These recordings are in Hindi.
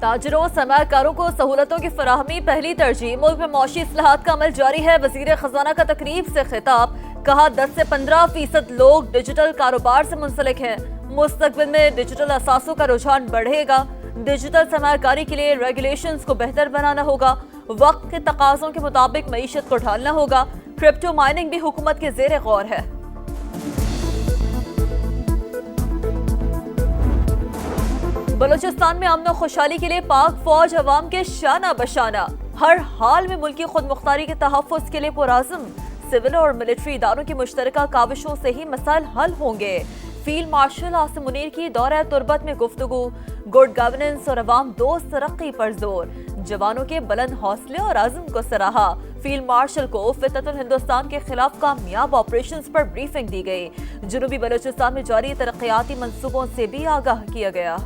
ताजरों सरमाकारों को सहूलतों की फराहमी पहली तरजीह। मुल्क में मौशी इस्लाहात का अमल जारी है। वजीर खजाना का तकरीब से खिताब। कहा 10 से 15% लोग डिजिटल कारोबार से मुंसलिक हैं। मुस्तकबिल में डिजिटल असासों का रुझान बढ़ेगा। डिजिटल सरमाकारी के लिए रेगुलेशंस को बेहतर बनाना होगा। वक्त के तकाजों के मुताबिक मईशत को ढालना होगा। क्रिप्टो माइनिंग भी हुकूमत के जेर गौर है। बलूचिस्तान में अमन और खुशहाली के लिए पाक फौज अवाम के शाना बशाना। हर हाल में मुल्की खुद मुख्तारी के तहफ़्फ़ुज़ के लिए पुराज़म। सिविल और मिलिट्री इदारों की मुश्तरका काविशों से ही मसाइल हल होंगे। फील्ड मार्शल आसिम मुनीर की दौरे तुरबत में गुफ्तगू। गुड गवर्नेंस और अवाम दोस्त तरक्की पर जोर। जवानों के बुलंद हौसले और आज़म को सराहा। फील्ड मार्शल को फितरतुल हिंदुस्तान के खिलाफ कामयाब ऑपरेशंस पर ब्रीफिंग दी गई। जनूबी बलूचिस्तान में जारी तरक्याती मंसूबों से भी आगाह किया गया।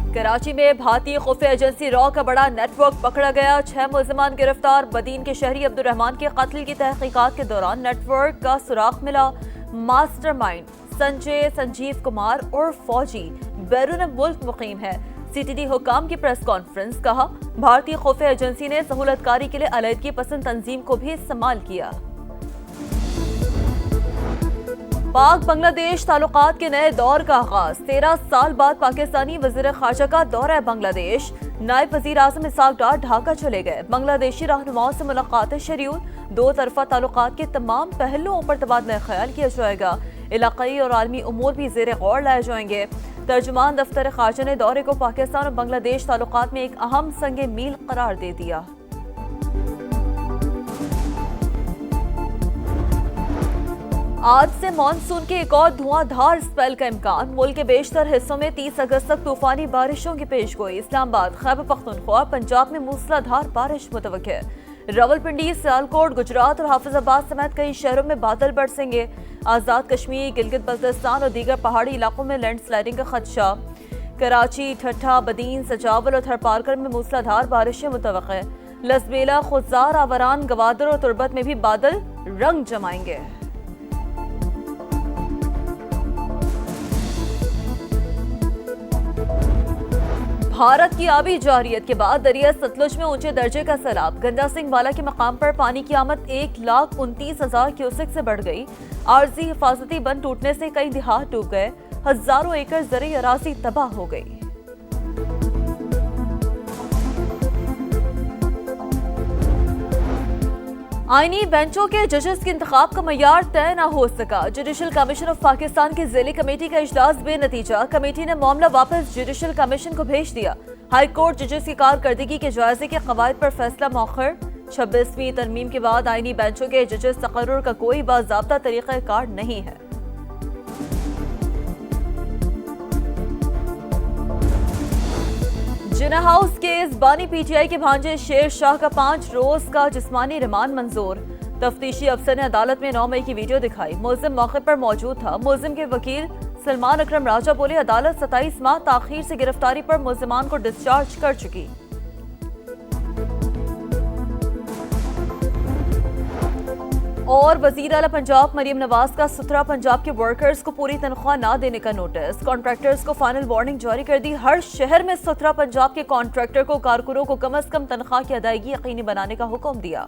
कराची में भारतीय खुफिया एजेंसी रॉ का बड़ा नेटवर्क पकड़ा गया। 6 मुल्जिमान गिरफ्तार। बदीन के शहरी अब्दुर्रहमान के कत्ल की तहकीकात के दौरान नेटवर्क का सुराग मिला। मास्टरमाइंड संजय संजीव कुमार और फौजी बैरून मुल्क मुकीम है। सीटीडी हुकाम की प्रेस कॉन्फ्रेंस। कहा भारतीय खुफिया एजेंसी ने सहूलतकारी के लिए अलहदगी पसंद तंजीम को भी इस्तेमाल किया। पाक बांग्लादेश ताल्लुकात के नए दौर का आगाज। 13 साल बाद पाकिस्तानी वजीर खारजा का दौरा बांग्लादेश। नायब वजीर आजम इसहाक डार ढाका चले गए। बांग्लादेशी रहनुमाओं से मुलाकातें शेड्यूल। 2 तरफा ताल्लुकात के तमाम पहलुओं पर तबादला ख्याल किया जाएगा। इलाकाई और आलमी उमूर भी जेर गौर लाए जाएंगे। तर्जुमान दफ्तर खारजा ने दौरे को पाकिस्तान और बांग्लादेश ताल्लुकात में एक अहम संगे मील करार दे दिया। आज से मानसून के एक और धुआंधार स्पेल का इम्कान। मुल्क के बेशतर हिस्सों में 30 अगस्त तक तूफानी बारिशों की पेशगोई। इस्लामाबाद, खैबर पख्तूनख्वा, पंजाब में मूसलाधार बारिश मुतवक्किर। रावलपिंडी, सियालकोट, गुजरात और हाफिजाबाद समेत कई शहरों में बादल बरसेंगे। आज़ाद कश्मीर, गिलगित बल्तिस्तान और दीगर पहाड़ी इलाकों में लैंडस्लाइडिंग का खदशा। कराची, ठट्ठा, बदीन, सजावल और थरपारकर में मूसलाधार बारिशें मुतवक्किर। लसबेला, खुजार, आवरान, गवादर और तुरबत में भी बादल रंग जमाएंगे। भारत की आबी जारियत के बाद दरिया सतलुज में ऊंचे दर्जे का सैलाब। गंजा सिंह वाला के मकाम पर पानी की आमद 1,29,000 क्यूसेक से बढ़ गई। आर्जी हिफाजती बंद टूटने से कई देहात डूब गए। हजारों एकड़ ज़रई अराजी तबाह हो गई। आईनी बेंचों के जजेस के इंतखाब का मयार तय न हो सका। जुडिशल कमीशन ऑफ पाकिस्तान की ज़ेली कमेटी का इजलास बेनतीजा। कमेटी ने मामला वापस जुडिशल कमीशन को भेज दिया। हाई कोर्ट जजेस की कारकर्दगी के जायजे के कवायद पर फैसला मौखर। 26वीं तरमीम के बाद आईनी बेंचों के जजेस तकर्रुर का कोई बाज़ाब्ता तरीक़ाकार नहीं है। जिना हाउस केस। बानी पीटीआई के भांजे शेर शाह का 5 रोज का जिस्मानी रिमांड मंजूर। तफ्तीशी अफसर ने अदालत में 9 मई की वीडियो दिखाई। मुल्जिम मौके पर मौजूद था। मुल्जिम के वकील सलमान अकरम राजा बोले अदालत 27 माह ताखीर से गिरफ्तारी पर मुल्जिमान को डिस्चार्ज कर चुकी। और वजीर आला पंजाब मरियम नवाज का सुथरा पंजाब के वर्कर्स को पूरी तनख्वाह ना देने का नोटिस। कॉन्ट्रैक्टर्स को फाइनल वार्निंग जारी कर दी। हर शहर में सुथरा पंजाब के कॉन्ट्रैक्टर को कारकुनों को कम से कम तनख्वाह की अदायगी यकीनी बनाने का हुक्म दिया।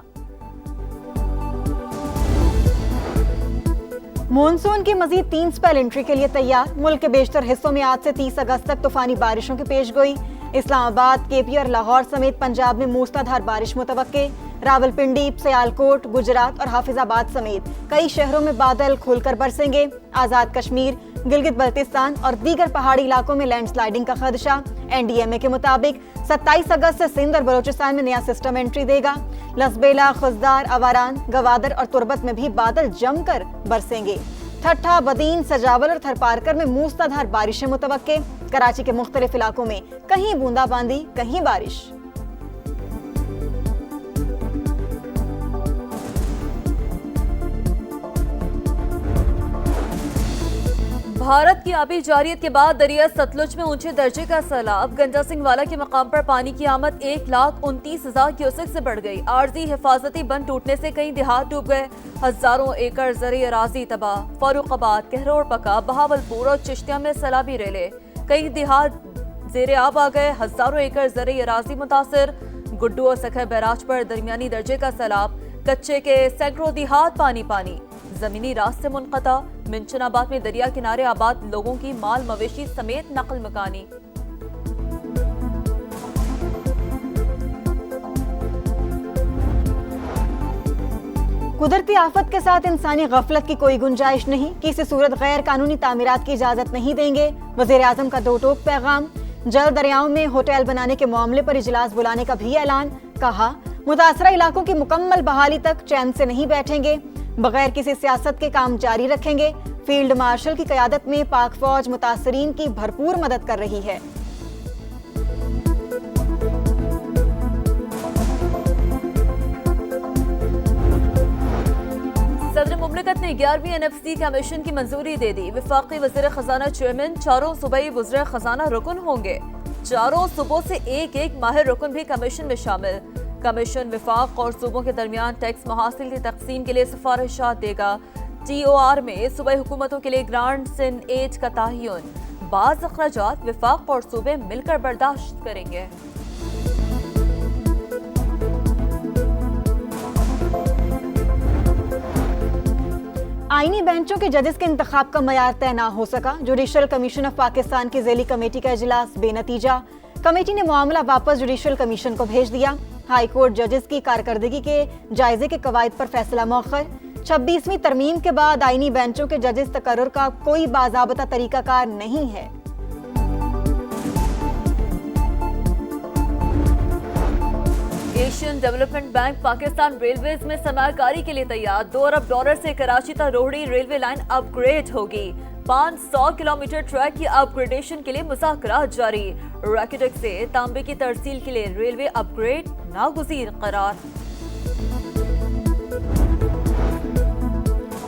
मॉनसून की मजीद 3 स्पेल एंट्री के लिए तैयार। मुल्क के बेशतर हिस्सों में आज से 30 अगस्त तक तूफानी बारिशों की पेशगोई। इस्लामाबाद, केपी और लाहौर समेत पंजाब में मूसलाधार बारिश मुतवक्के। रावलपिंडी, सियालकोट, गुजरात और हाफिजाबाद समेत कई शहरों में बादल खुलकर बरसेंगे। आज़ाद कश्मीर, गिलगित बल्तिस्तान और दीगर पहाड़ी इलाकों में लैंडस्लाइडिंग का खदशा। एनडीएमए के मुताबिक 27 अगस्त से सिंध और बलूचिस्तान में नया सिस्टम एंट्री देगा। लसबेला, खुजदार, अवारान, गवादर और तुरबत में भी बादल जमकर बरसेंगे। ठट्ठा, बदीन, सजावल और थरपारकर में मूसलाधार बारिशें मुतवक्के। कराची के मुख्तलिफ इलाकों में कहीं बूंदाबांदी, कहीं बारिश। भारत की आबी जारियत के बाद दरिया सतलुज में ऊंचे दर्जे का सैलाब। गंजा सिंह वाला के मकाम पर पानी की आमद 1,29,000 क्यूसेक से बढ़ गई। आर्जी हिफाजती बंद टूटने से कई देहात डूब गए। हजारों एकड़ ज़रई अराजी तबाह। फर्रुखाबाद, कहरोड़ पका, बहावलपुर और चिश्तिया में सैलाबी रेले। कई देहात जेरे आब आ गए। हजारों एकड़ ज़रई अराजी मुतासिर। गुड्डू और सखर बैराज पर दरमियानी दर्जे का सैलाब। कच्चे के सैकड़ों देहात पानी पानी। जमीनी रास्ते मुनक़ता। मिंचनाबाद में दरिया किनारे आबाद लोगों की माल मवेशी समेत नकल मकानी। कुदरती आफत के साथ इंसानी गफलत की कोई गुंजाइश नहीं। किसी सूरत गैर कानूनी तामीरात की इजाजत नहीं देंगे। वज़ीर आज़म का दो टोक पैगाम। जल दरियाओं में होटल बनाने के मामले पर इजलास बुलाने का भी ऐलान। कहा, मुतासरा इलाकों की मुकम्मल बहाली तक चैन से नहीं बैठेंगे। बगैर किसी सियासत के काम जारी रखेंगे। फील्ड मार्शल की क़यादत में पाक फौज मुतासरीन की भरपूर मदद कर रही है। सदर मुमलिकत ने 11वीं NFC कमीशन की मंजूरी दे दी। वफाकी वज़ीर खजाना चेयरमैन चारों सूबाई वज़ीर खजाना रुकन होंगे। चारों सूबों से एक माहिर रुकन भी कमीशन में शामिल। कमीशन विफाक और सूबों के दरमियान टैक्स महासिल की तकसीम के लिए सिफारिशात देगा। TOR में सूबाई हुकूमतों के लिए ग्रांट्स इन एज का तयन। बाज़ अखराजात विफाक और सूबे मिलकर बर्दाश्त करेंगे। आईनी बेंचों के जजेस के इंतखाब का मयार तय न हो सका। जुडिशल कमीशन ऑफ पाकिस्तान की ज़ेली कमेटी का इजलास बेनतीजा। कमेटी ने मामला वापस जुडिशल कमीशन को भेज दिया। हाई कोर्ट जजेस की कारकर्दगी के जायजे के कवायद पर फैसला मौखर। 26वीं तरमीम के बाद आईनी बेंचों के जजेस तकर्रुर का कोई बाज़ाबता तरीकाकार नहीं है। Asian development bank Pakistan railways में सरमायाकारी के लिए तैयार। $2 अरब से कराची तक रोहड़ी रेलवे लाइन अपग्रेड होगी। 500 किलोमीटर ट्रैक की अपग्रेडेशन के लिए मुज़ाकरात जारी। रैकेटेक से तांबे की तरसील के लिए रेलवे अपग्रेड नागुज़ीर करार।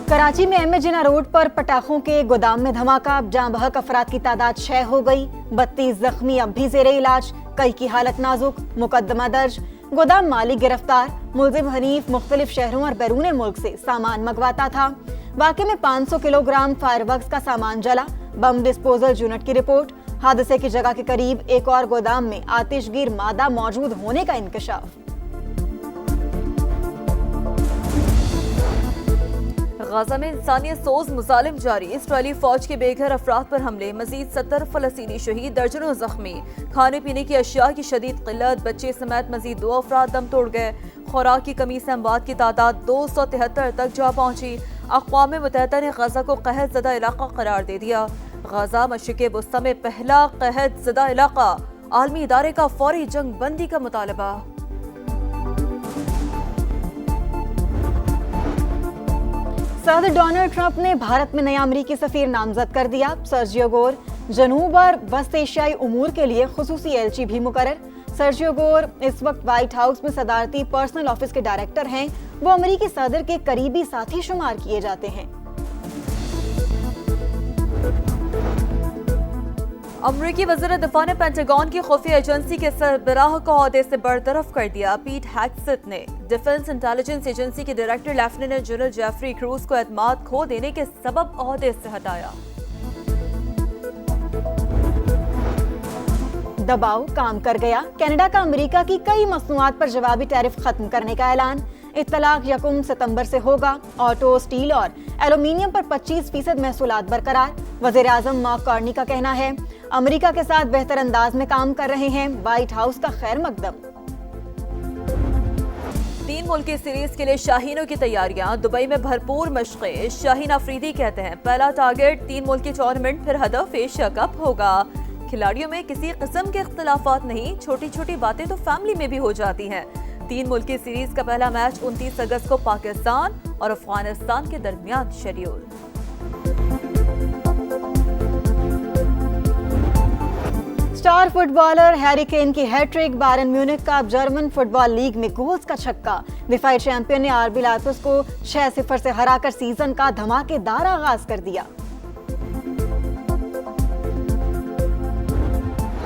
कराची में MA जिन्ना रोड पर पटाखों के गोदाम में धमाका। जहां बहक अफराद की तादाद 6 हो गई। 32 जख्मी अब भी जेरे इलाज। कई की हालत नाजुक। मुकदमा दर्ज। गोदाम मालिक गिरफ्तार। मुलजिम हनीफ मुख्तलिफ शहरों और बैरून मुल्क से सामान मंगवाता था। वाक़े में 500 किलोग्राम फायरवर्क्स का सामान जला। बम डिस्पोजल यूनिट की रिपोर्ट। हादसे की जगह के करीब एक और गोदाम में आतिशगीर मादा मौजूद होने का इंकशाफ। गाजा में इंसानियत सोज मुजालिम जारी। इसराइली फौज के बेघर अफराद पर हमले। मजीद 70 फलस्तीनी शहीद, दर्जनों जख्मी। खाने पीने की अशिया की शदीद किल्लत। बच्चे समेत मजीद 2 अफराद दम तोड़ गए। खुराक की कमी से अमवात की तादाद 273 तक जा पहुंची। अक़वाम मुत्तहिदा ने गाजा को कहत ज़दा इलाका करार दे दिया। गाजा मशरिक़ वस्ता में पहला कहत ज़दा इलाका। आलमी इदारे का फौरी जंग बंदी का मुतालबा। सदर डोनाल्ड ट्रंप ने भारत में नया अमरीकी सफीर नामजद कर दिया। सर्जियो गोर जनूब और वस्त एशियाई उमूर के लिए खुसूसी एलची भी मुकर्रर। सर्जियो गोर इस वक्त व्हाइट हाउस में सदारती पर्सनल ऑफिस के डायरेक्टर हैं। वो अमरीकी सदर के करीबी साथी शुमार किए जाते हैं। अमरीकी वज़ीर दिफा ने पेंटागन की खुफिया एजेंसी के सरबराह को ओहदे से बरतरफ कर दिया। पीट हेग्सेथ ने डिफेंस इंटेलिजेंस एजेंसी के director lieutenant general Jeffrey Kruse को एतमाद खो देने के सबब ओहदे से हटाया। दबाव काम कर गया। कनाडा का अमेरिका की कई मसनूआत पर जवाबी टैरिफ खत्म करने का ऐलान। इत्तलाक 1 सितंबर से होगा। ऑटो, स्टील और एल्यूमिनियम पर 25% महसूलात बरकरार। वज़ीर आज़म मार्क कार्नी का कहना है, अमेरिका के साथ बेहतर अंदाज में काम कर रहे हैं। व्हाइट हाउस का खैर मकदम। 3 मुल्की सीरीज के लिए शाहीनों की तैयारियां। दुबई में भरपूर मशक़ें। शाहीन अफरीदी कहते हैं, पहला टारगेट 3 मुल्की टूर्नामेंट, फिर हदफ एशिया कप होगा। खिलाड़ियों में किसी किस्म के इख्तिलाफात नहीं। छोटी छोटी बातें तो फैमिली में भी हो जाती हैं। 3 मुल्की सीरीज का पहला मैच 29 अगस्त को पाकिस्तान और अफगानिस्तान के दरमियान schedule. Star footballer Harry Kane की हैट्रिक। बायरन म्यूनिख का जर्मन फुटबॉल लीग में गोल्स का छक्का। दिफाई चैंपियन ने आरबी लाइप्ज़िग को 6-0 से हराकर सीजन का धमाकेदार आगाज कर दिया।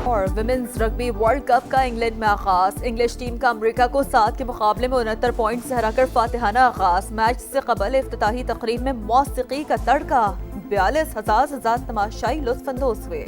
और विमेंस रग्बी वर्ल्ड कप का इंग्लैंड में आगाज। इंग्लिश टीम का अमेरिका को 7 के मुकाबले में 69 पॉइंट से हराकर फातिहाना आगाज। मैच से कबल इफ्तिताही तकरीब में मौसीकी का तड़का, 42,000 से ज्यादा तमाशाई लुत्फ अंदोज हुए।